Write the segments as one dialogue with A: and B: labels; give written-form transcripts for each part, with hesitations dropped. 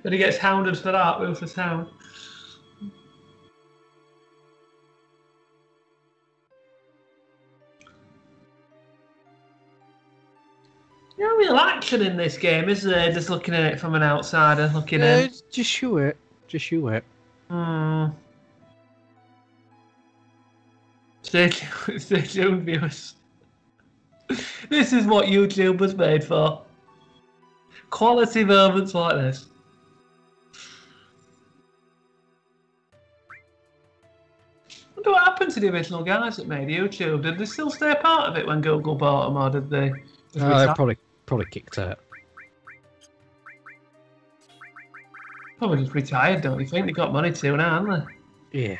A: But he gets hounded for that, Rufus Hound. No real action in this game, is there? Just looking at it from an outsider, looking in.
B: Just shoot it. Just shoot it.
A: Stay tuned, viewers. This is what YouTube was made for. Quality moments like this. I wonder what happened to the original guys that made YouTube. Did they still stay a part of it when Google bought them, or did they?
B: They probably kicked out.
A: Probably just retired, don't you think? They got money too now, haven't they?
B: Yeah.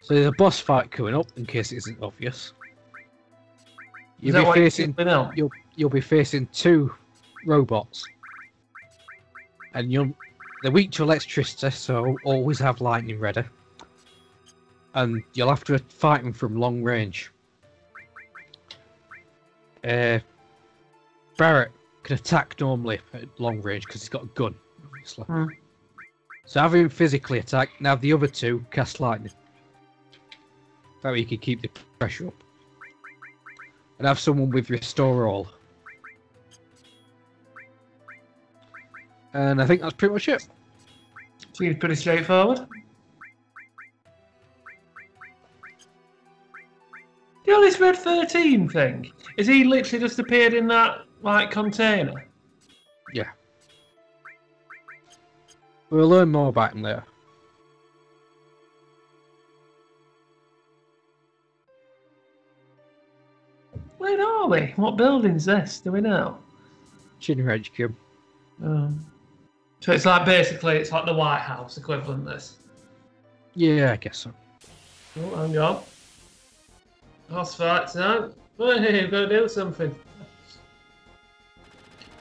B: So there's a boss fight coming up, in case it isn't obvious. You'll be facing two robots, and they're weak to electricity, so always have lightning ready. And you'll have to fight them from long range. Barrett can attack normally at long range because he's got a gun, obviously. So have him physically attack. Now the other two cast lightning. That way you can keep the pressure up. And have someone with restore all. And I think that's pretty much it.
A: Seems pretty straightforward. You know this Red 13 thing? Is he literally just appeared in that, like, container?
B: Yeah. We'll learn more about him later.
A: Where are we? What building's this? Do we know?
B: Shinra HQ.
A: So it's like basically it's like the White House equivalent. This.
B: Yeah, I guess so.
A: Oh, hang on. Boss fights now. Hey, we've got to do something.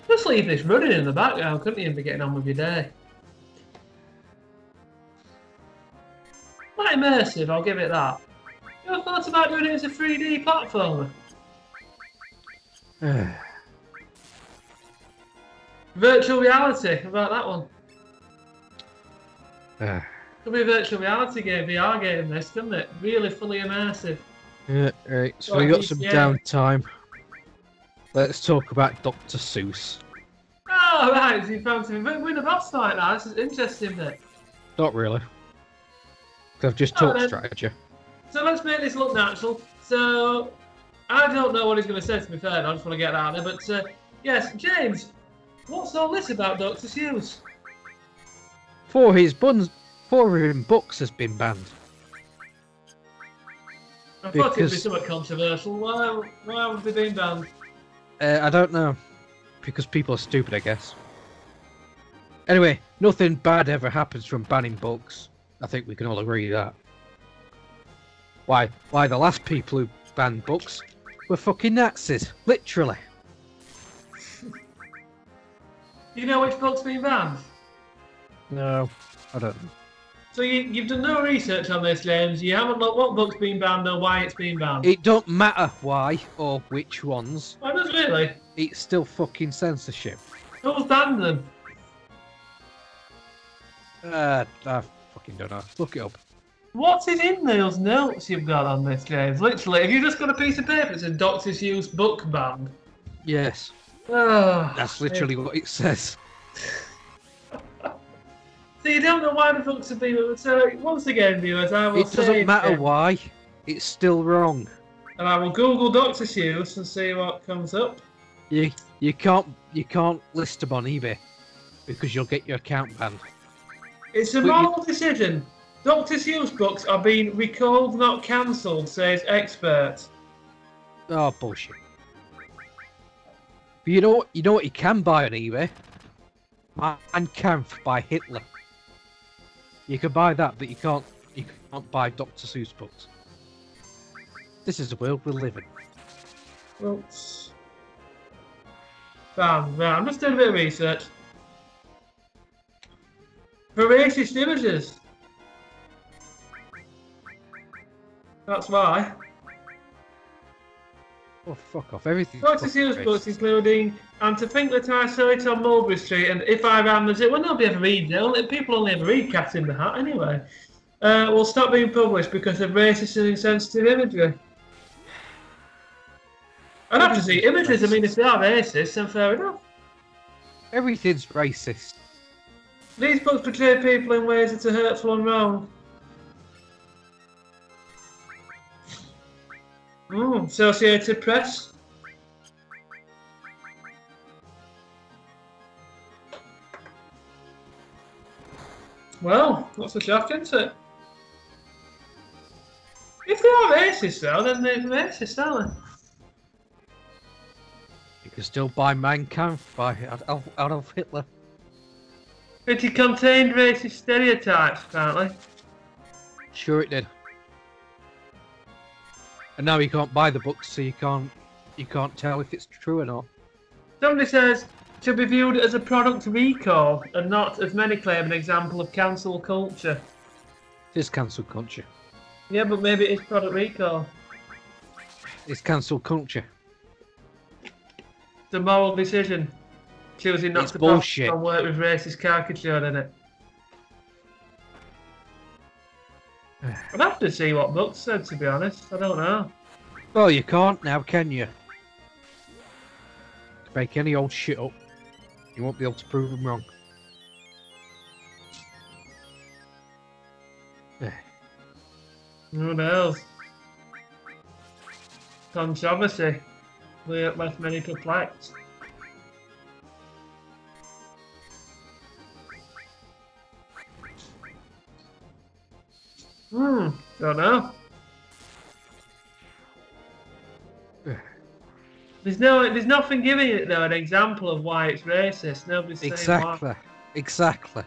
A: Just leave this running in the background. Couldn't even be getting on with your day. Quite immersive. I'll give it that. You ever thought about doing it as a 3D platformer? Virtual reality, about that one. Could be a virtual reality game, VR game this, couldn't it? Really fully immersive.
B: Yeah, right. So we got some downtime. Let's talk about Dr. Seuss.
A: Oh, right, so you found something. We're in a boss fight now, this is interesting bit.
B: Not really. I've just talked strategy.
A: So let's make this look natural. So, I don't know what he's going to say, to be fair, I just want to get out there. But, yes, James, what's all this about Dr. Seuss?
B: Four of his books has been banned.
A: I thought it'd be somewhat controversial. Why would they been banned?
B: I don't know. Because people are stupid, I guess. Anyway, nothing bad ever happens from banning books. I think we can all agree that. Why the last people who banned books were fucking Nazis, literally.
A: You know which book's been banned?
B: No, I don't know.
A: So you've done no research on this, James. You haven't looked what book's been banned or why it's been banned.
B: It don't matter why or which ones.
A: Why does it really?
B: It's still fucking censorship.
A: Who's banned them?
B: I fucking don't know. Look it up.
A: What is in those notes you've got on this, James? Literally, have you just got a piece of paper that says Dr. Seuss book banned?
B: Yes.
A: Oh,
B: that's literally what it says.
A: So you don't know why the books have been... So once again, viewers, I will
B: It doesn't matter why. It's still wrong.
A: And I will Google Dr. Seuss and see what comes up.
B: You can't list them on eBay because you'll get your account banned.
A: It's a moral decision. Dr. Seuss books are being recalled, not cancelled, says expert.
B: Oh, bullshit. But you know what you can buy on eBay? Mein Kampf by Hitler. You can buy that, but you can't buy Dr. Seuss books. This is the world we live in.
A: Books. Bam, right, I'm just doing a bit of research. For racist images. That's why.
B: Oh, fuck off. Everything's
A: Books is used books, including And to think that I saw it on Mulberry Street, and if I ran it, well, nobody ever reads it. People only ever read Cat in the Hat anyway. Will stop being published because of racist and insensitive imagery. I'd have to see images. I mean, if they are racist, then fair enough.
B: Everything's racist.
A: These books portray people in ways that are hurtful and wrong. Associated Press. Well, that's a shock, isn't it? If they are racist, though, then they're racist, aren't they?
B: You can still buy Mein Kampf by Adolf Hitler.
A: But it contained racist stereotypes, apparently.
B: Sure it did. And now you can't buy the book, so you can't tell if it's true or not.
A: Somebody says to be viewed as a product recall and not, as many claim, an example of cancel culture.
B: It is cancel culture.
A: Yeah, but maybe it is product recall.
B: It's cancel culture.
A: It's a moral decision, choosing not to
B: bullshit.
A: work with racist caricature in it. I'd have to see what books said, to be honest. I don't know.
B: Well, you can't now, can you? Make any old shit up. You won't be able to prove them wrong.
A: Who knows? Controversy. We left many perplexed. Don't know. There's nothing giving it though an example of why it's racist. Nobody's saying why.
B: Exactly.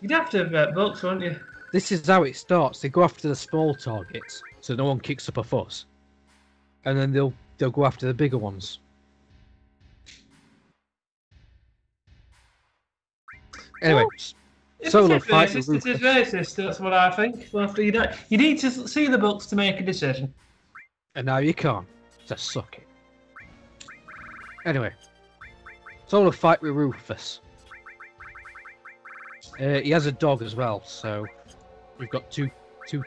A: You'd have to have read books, wouldn't you?
B: This is how it starts. They go after the small targets, so no one kicks up a fuss, and then they'll go after the bigger ones. Anyway,
A: well,
B: solo fight.
A: It is racist. That's what I think. Well, you need to see the books to make a decision.
B: And now you can't. Just suck it. Anyway, solo fight with Rufus. He has a dog as well, so we've got two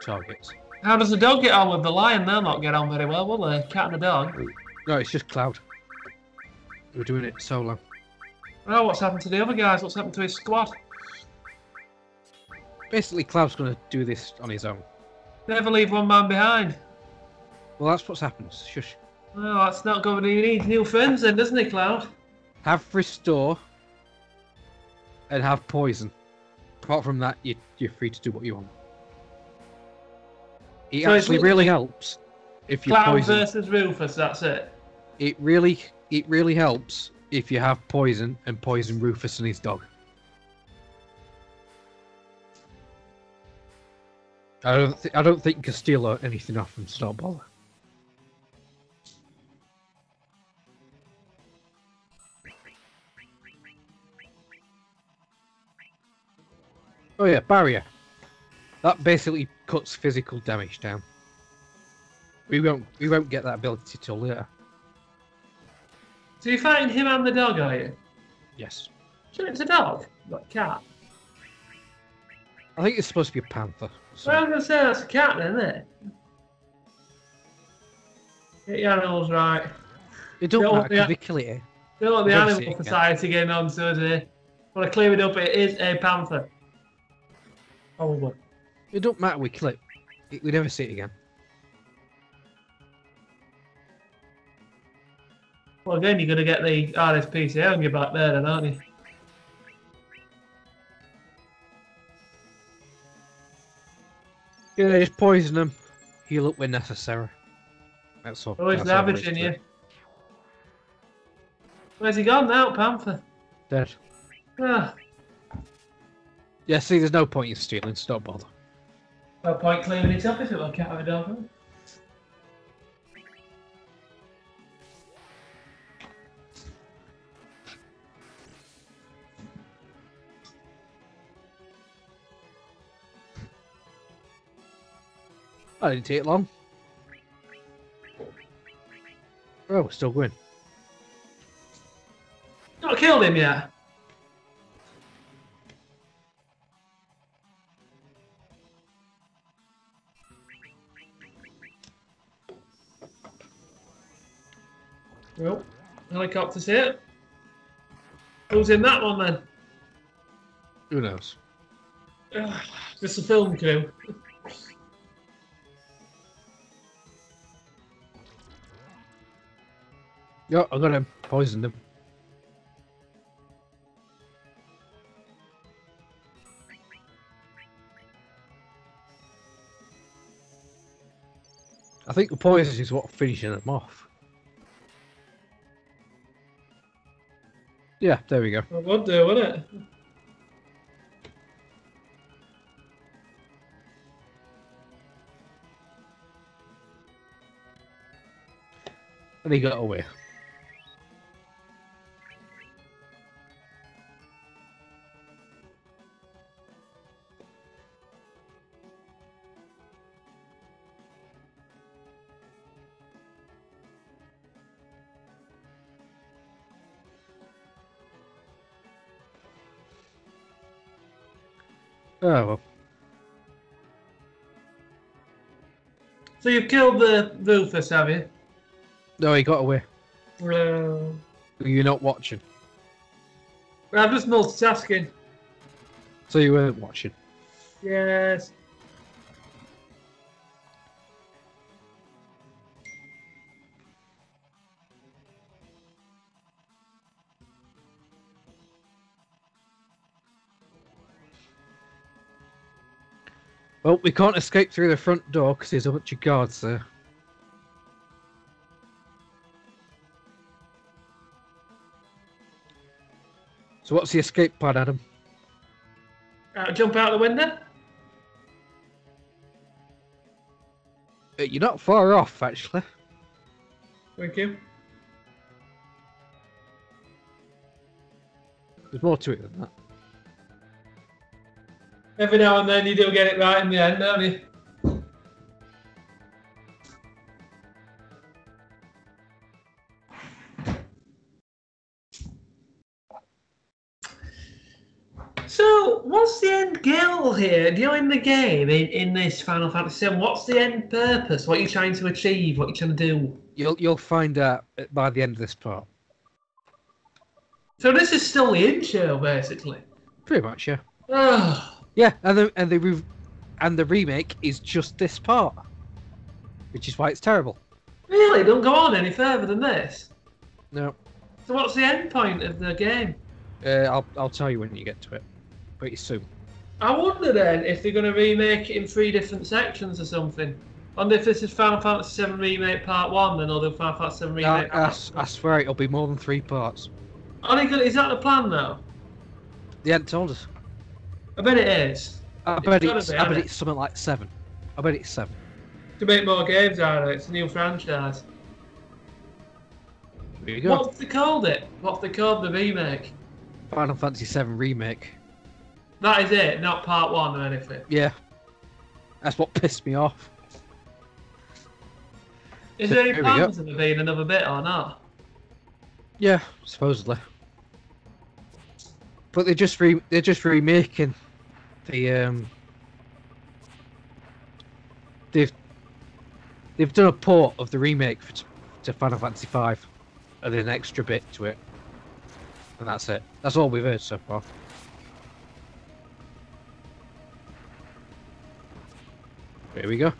B: targets.
A: How does the dog get on with the lion? They'll not get on very well, will they? Cat and a dog.
B: No, it's just Cloud. We're doing it solo.
A: Oh, what's happened to the other guys? What's happened to his squad?
B: Basically, Cloud's going to do this on his own.
A: Never leave one man behind.
B: Well, that's what's happened. Shush.
A: Oh, that's not good. He needs new friends then, doesn't he, Cloud?
B: Have Restore and have Poison. Apart from that, you're free to do what you want. It so actually really helps if you
A: Cloud
B: poison
A: versus Rufus. That's it.
B: It really helps if you have Poison and poison Rufus and his dog. I don't think you can steal anything off from Snowball. Oh yeah, barrier. That basically cuts physical damage down. We won't get that ability till later.
A: So you're fighting him and the dog, are you?
B: Yes.
A: So it's a dog, not a cat.
B: I think it's supposed to be a panther. So.
A: Well, I was going to say that's a cat then, isn't it? Get your animals right.
B: It don't matter because we kill it.
A: Don't want the Animal Society getting on to it. Want to clear it up, it is a panther. Probably.
B: It don't matter, we kill it. We never see it again.
A: Well, again, you're going to get the RSPCA on your back there, then, aren't you?
B: Yeah, just poison them. Heal up when necessary. That's all.
A: Oh, he's ravaging you. Where's he gone now, Panther?
B: Dead.
A: Ah.
B: Yeah, see, there's no point in stealing, so don't bother.
A: No point cleaning it up if it were a cat or a dog, huh?
B: I didn't take long. Oh, still going.
A: Not killed him yet. Well, helicopter's here. Who's in that one then?
B: Who knows?
A: Just a film crew.
B: Yeah, I got him. Poisoned him. I think the poison is what finishing them off. Yeah, there we go.
A: It would do, wouldn't it?
B: And he got away. Oh well.
A: So you've killed the Rufus, have you?
B: No, he got away.
A: Well,
B: You're not watching.
A: I'm just multitasking.
B: So you weren't watching.
A: Yes.
B: Well, we can't escape through the front door because there's a bunch of guards there. So what's the escape plan, Adam?
A: Jump out the window?
B: You're not far off, actually.
A: Thank you.
B: There's more to it than that.
A: Every now and then you do get it right in the end, don't you? So, what's the end goal here? During the game, in this Final Fantasy VII, what's the end purpose? What are you trying to achieve? What are you trying to do?
B: You'll find out by the end of this part.
A: So this is still the intro, basically?
B: Pretty much, yeah.
A: Oh.
B: Yeah, and the remake is just this part, which is why it's terrible.
A: Really? Don't go on any further than this?
B: No.
A: So what's the end point of the game?
B: I'll tell you when you get to it, pretty soon.
A: I wonder then if they're going to remake it in 3 different sections or something. And if this is Final Fantasy VII Remake Part 1, then they'll do Final Fantasy VII Remake Part 2.
B: I swear it'll be more than 3 parts.
A: Is that the plan though?
B: They hadn't told us.
A: I bet it is.
B: I bet it's something like 7. I bet it's 7.
A: To make more games out of it, it's a new franchise.
B: There you go.
A: What's they called it? What's they called the remake?
B: Final Fantasy VII Remake.
A: That is it, not Part 1 or anything.
B: Yeah. That's what pissed me off.
A: Is there any plans of there being another bit or not?
B: Yeah, supposedly. But they're just remaking the they've done a port of the remake to Final Fantasy V, and then an extra bit to it, and that's it. That's all we've heard so far. Here we go.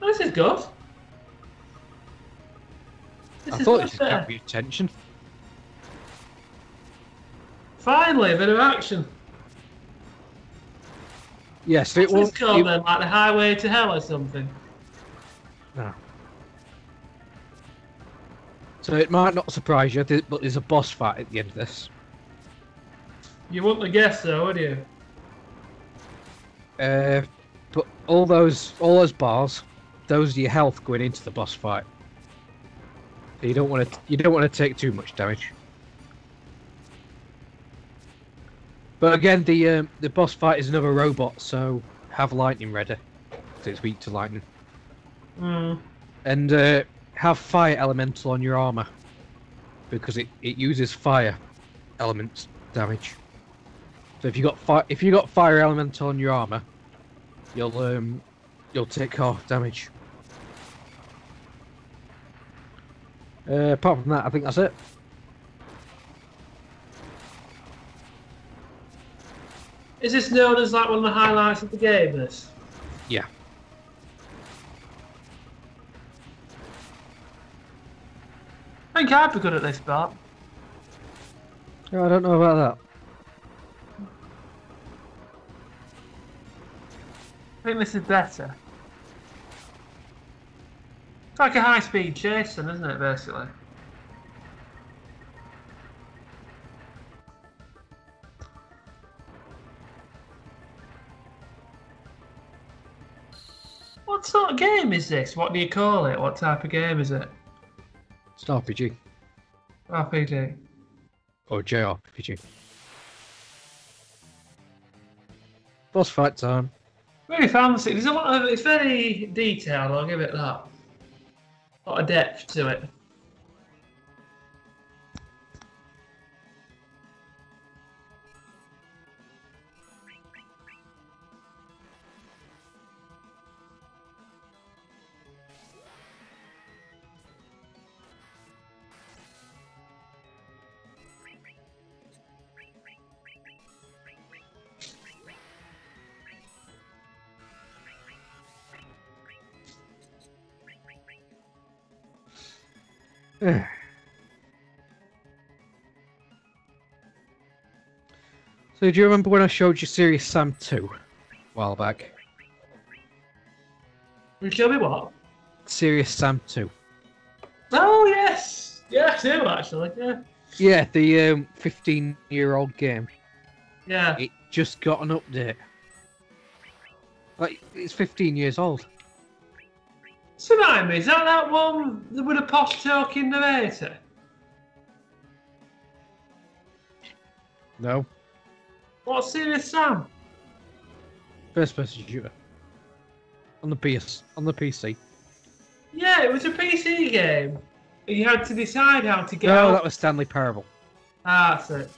A: Oh, this is good.
B: I thought this would get your attention.
A: Finally, a bit of action.
B: Yes, it
A: What's
B: won't.
A: this called then? Like the Highway to Hell or something?
B: No. So it might not surprise you, but there's a boss fight at the end of this.
A: You wouldn't have guessed though, would you?
B: But all those bars, those are your health going into the boss fight. So you don't want to take too much damage. But again, the boss fight is another robot, so have lightning ready. because it's weak to lightning.
A: Mm.
B: And have fire elemental on your armor because it uses fire elements damage. So if you got fire elemental on your armor, you'll take half damage. Apart from that, I think that's it.
A: Is this known as like one of the highlights of the game? This?
B: Yeah.
A: I think I'd be good at this part.
B: Oh, I don't know about that.
A: I think this is better. It's like a high-speed chase, then, isn't it, basically? What sort of game is this? What do you call it? What type of game is it?
B: It's an RPG.
A: RPG.
B: Or JRPG. Boss fight time.
A: Very fancy. There's a lot of. It's very detailed. I'll give it that. A lot of depth to it.
B: So do you remember when I showed you Serious Sam 2 a while back?
A: You show me what?
B: Serious Sam 2.
A: Oh yes, yeah, I do actually. Yeah.
B: Yeah, the 15-year-old game.
A: Yeah.
B: It just got an update. Like it's 15 years old.
A: So remind me, is that one with a posh talking narrator?
B: No.
A: What's Serious Sam?
B: First person shooter. On the PC.
A: Yeah, it was a PC game. You had to decide how to get
B: No,
A: out.
B: that was Stanley Parable.
A: Ah, that's it.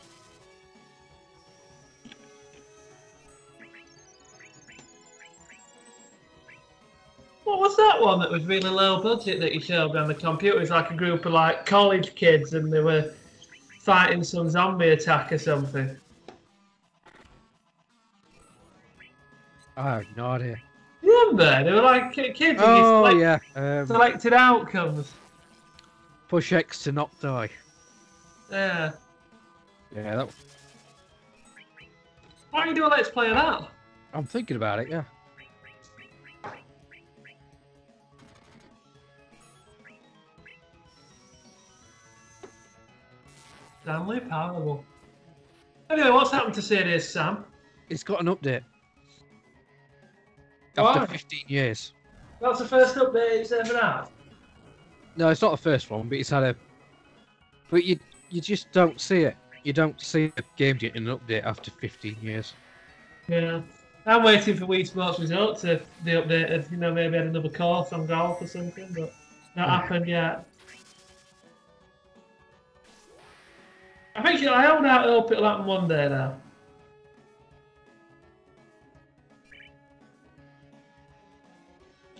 A: What was that one that was really low budget that you showed me on the computer? It was like a group of like college kids and they were fighting some zombie attack or something.
B: I have no idea.
A: Remember? They were like kids
B: Oh,
A: and
B: yeah.
A: selected outcomes.
B: Push X to not die.
A: Yeah.
B: Yeah, that.
A: Why don't you do a let's play of that?
B: I'm thinking about it, yeah.
A: Stanley Parable. Anyway, what's happened to Serious Sam?
B: It's got an update.
A: Why?
B: After 15 years.
A: That's the first update it's ever had.
B: No, it's not the first one, but it's had a... But you just don't see it. You don't see a game getting an update after 15 years.
A: Yeah. I'm waiting for Wii Sports results if they updated, maybe had another course on golf or something, but not happened yet. I hold out hope it'll happen one day now.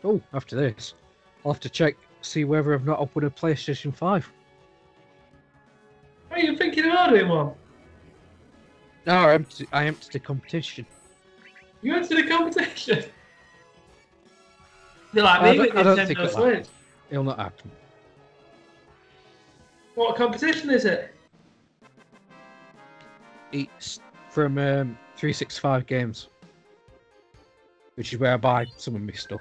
B: Oh, after this, I'll have to check, see whether I've not opened a PlayStation 5.
A: Are you thinking of ordering one?
B: No, I emptied the competition.
A: You went to the competition? They're like me with Nintendo Switch.
B: It'll not happen.
A: What competition is it?
B: It's from 365 Games, which is where I buy some of my stuff.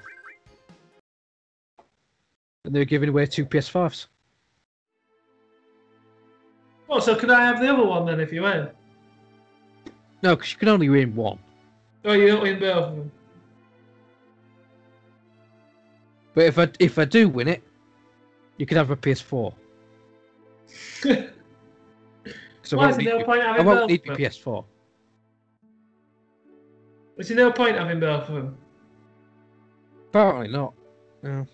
B: And they're giving away 2 PS5s.
A: Oh, so could I have the other one then if you win?
B: No, because you can only win one.
A: Oh, you don't win both of them?
B: But if I do win it, you can have a PS4.
A: Why is there no point having
B: I won't
A: both
B: need
A: of
B: my
A: them?
B: PS4.
A: Is there no point having both of them?
B: Apparently not. No.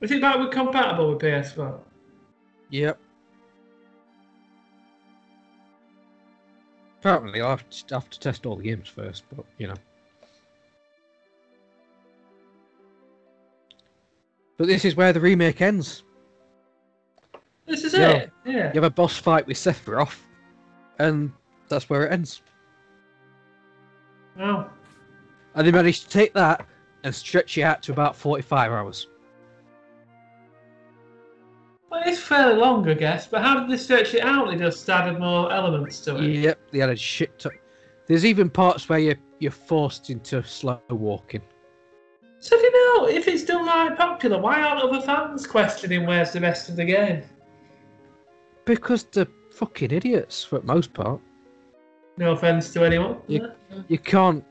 A: Is it backward compatible with PS4?
B: Yep. Apparently, I'll have to test all the games first, but you know. But this is where the remake ends.
A: This is it? Yeah.
B: You have a boss fight with Sephiroth, and that's where it ends.
A: Oh.
B: And they managed to take that and stretch it out to about 45 hours.
A: Well, it's fairly long, I guess, but how did they stretch it out? They just added more elements to it?
B: Yep, they added shit to... There's even parts where you're forced into slow walking.
A: So do you know, if it's still that popular, why aren't other fans questioning where's the rest of the game?
B: Because they're fucking idiots, for the most part.
A: No offence to anyone.
B: You can't...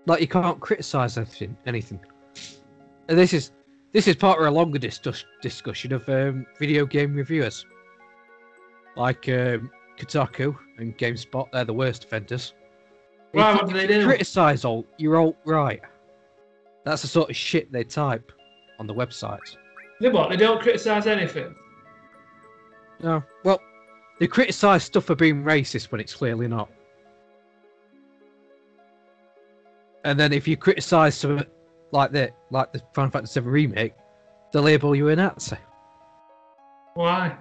B: Like, you can't criticise anything. And this is part of a longer discussion of video game reviewers. Like Kotaku and GameSpot, they're the worst offenders.
A: Right, what do they do?
B: Criticise you're alt-right. That's the sort of shit they type on the website.
A: They what? They don't criticise anything?
B: No. Well, they criticise stuff for being racist when it's clearly not. And then if you criticise something like the Final Fantasy VII remake, they label you a Nazi.
A: Why?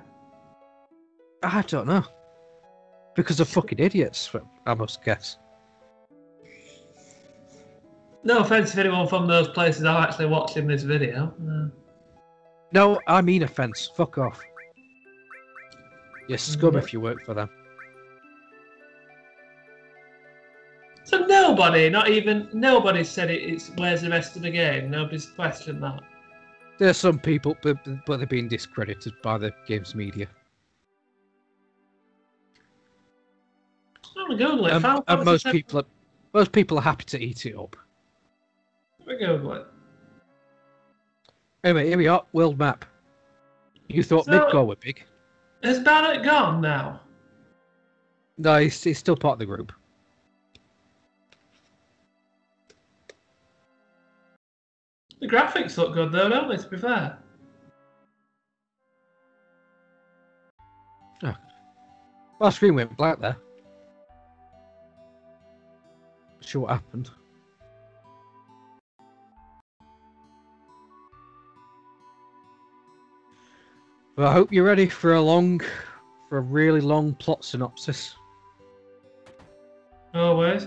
B: I don't know. Because they're fucking idiots, I must guess.
A: No offence to anyone from those places are actually watching this video.
B: No, I mean offence. Fuck off. You're scum if you work for them.
A: So nobody said it's where's the rest of the game? Nobody's questioned that.
B: There are some people, but they're being discredited by the games media.
A: I'm gonna Google it.
B: And most people are happy to eat it up.
A: Let me Google it.
B: Anyway, here we are. World map. You thought Midgard were big?
A: Has Barrett gone now?
B: No, he's still part of the group.
A: The graphics look good though, don't they, to be fair?
B: Oh. My screen went black there. Not sure what happened. Well, I hope you're ready for a really long plot synopsis.
A: Always.